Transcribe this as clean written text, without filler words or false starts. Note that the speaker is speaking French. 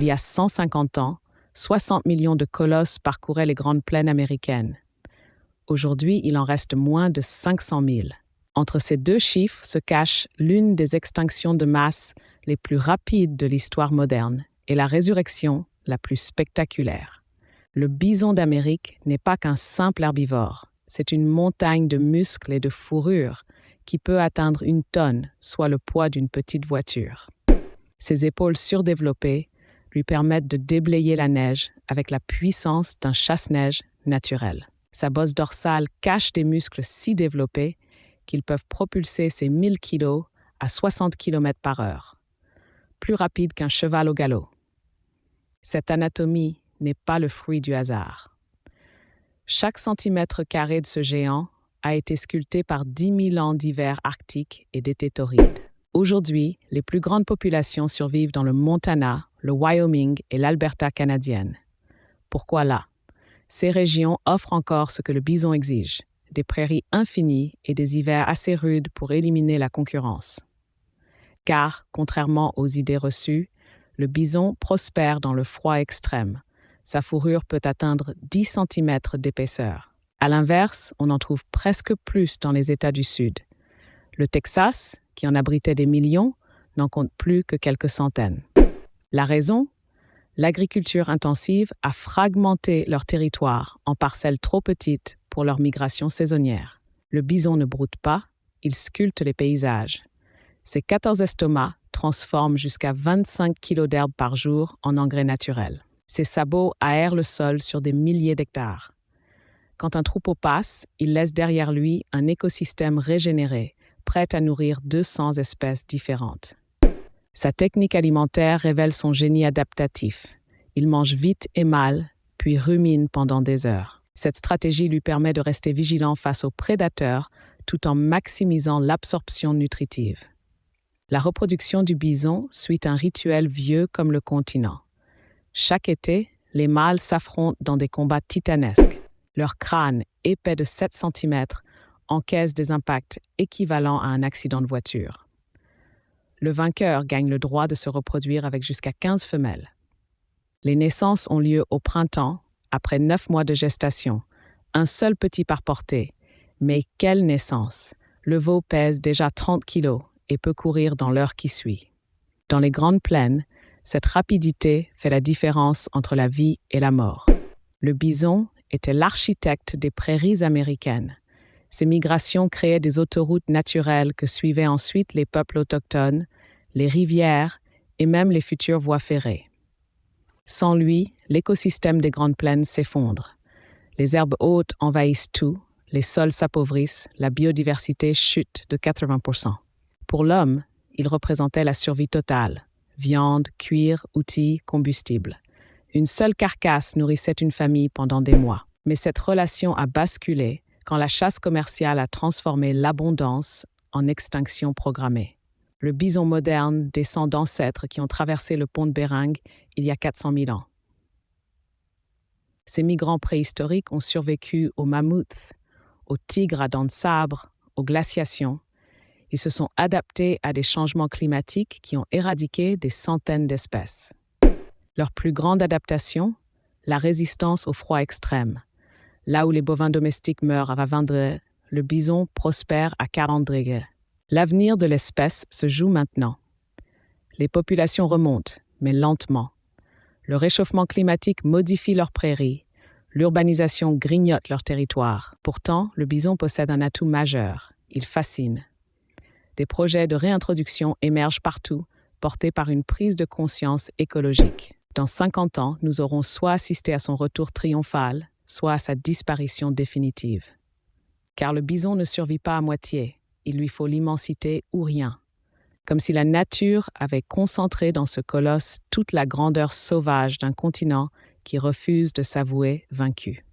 Il y a 150 ans, 60 millions de colosses parcouraient les grandes plaines américaines. Aujourd'hui, il en reste moins de 500 000. Entre ces deux chiffres se cache l'une des extinctions de masse les plus rapides de l'histoire moderne et la résurrection la plus spectaculaire. Le bison d'Amérique n'est pas qu'un simple herbivore, c'est une montagne de muscles et de fourrure qui peut atteindre 1 tonne, soit le poids d'une petite voiture. Ses épaules surdéveloppées lui permettent de déblayer la neige avec la puissance d'un chasse-neige naturel. Sa bosse dorsale cache des muscles si développés qu'ils peuvent propulser ses 1000 kg à 60 km/h, plus rapide qu'un cheval au galop. Cette anatomie n'est pas le fruit du hasard. Chaque centimètre carré de ce géant a été sculpté par 10 000 ans d'hiver arctique et d'été torride. Aujourd'hui, les plus grandes populations survivent dans le Montana, le Wyoming et l'Alberta canadienne. Pourquoi là? Ces régions offrent encore ce que le bison exige, des prairies infinies et des hivers assez rudes pour éliminer la concurrence. Car, contrairement aux idées reçues, le bison prospère dans le froid extrême. Sa fourrure peut atteindre 10 cm d'épaisseur. À l'inverse, on en trouve presque plus dans les États du Sud. Le Texas, qui en abritait des millions, n'en compte plus que quelques centaines. La raison? L'agriculture intensive a fragmenté leur territoire en parcelles trop petites pour leur migration saisonnière. Le bison ne broute pas, il sculpte les paysages. Ses 14 estomacs transforment jusqu'à 25 kg d'herbe par jour en engrais naturel. Ses sabots aèrent le sol sur des milliers d'hectares. Quand un troupeau passe, il laisse derrière lui un écosystème régénéré, prêt à nourrir 200 espèces différentes. Sa technique alimentaire révèle son génie adaptatif. Il mange vite et mal, puis rumine pendant des heures. Cette stratégie lui permet de rester vigilant face aux prédateurs tout en maximisant l'absorption nutritive. La reproduction du bison suit un rituel vieux comme le continent. Chaque été, les mâles s'affrontent dans des combats titanesques. Leur crâne, épais de 7 cm, encaisse des impacts équivalents à un accident de voiture. Le vainqueur gagne le droit de se reproduire avec jusqu'à 15 femelles. Les naissances ont lieu au printemps, après 9 mois de gestation. Un seul petit par portée. Mais quelle naissance! Le veau pèse déjà 30 kilos et peut courir dans l'heure qui suit. Dans les grandes plaines, cette rapidité fait la différence entre la vie et la mort. Le bison était l'architecte des prairies américaines. Ces migrations créaient des autoroutes naturelles que suivaient ensuite les peuples autochtones, les rivières et même les futures voies ferrées. Sans lui, l'écosystème des grandes plaines s'effondre. Les herbes hautes envahissent tout, les sols s'appauvrissent, la biodiversité chute de 80%. Pour l'homme, il représentait la survie totale. Viande, cuir, outils, combustible. Une seule carcasse nourrissait une famille pendant des mois. Mais cette relation a basculé quand la chasse commerciale a transformé l'abondance en extinction programmée. Le bison moderne descend d'ancêtres qui ont traversé le pont de Bering il y a 400 000 ans. Ces migrants préhistoriques ont survécu aux mammouths, aux tigres à dents de sabre, aux glaciations. Ils se sont adaptés à des changements climatiques qui ont éradiqué des centaines d'espèces. Leur plus grande adaptation, la résistance au froid extrême. Là où les bovins domestiques meurent à 20 degrés, le bison prospère à 40 degrés. L'avenir de l'espèce se joue maintenant. Les populations remontent, mais lentement. Le réchauffement climatique modifie leurs prairies. L'urbanisation grignote leur territoire. Pourtant, le bison possède un atout majeur. Il fascine. Des projets de réintroduction émergent partout, portés par une prise de conscience écologique. Dans 50 ans, nous aurons soit assisté à son retour triomphal, soit à sa disparition définitive. Car le bison ne survit pas à moitié. Il lui faut l'immensité ou rien. Comme si la nature avait concentré dans ce colosse toute la grandeur sauvage d'un continent qui refuse de s'avouer vaincu.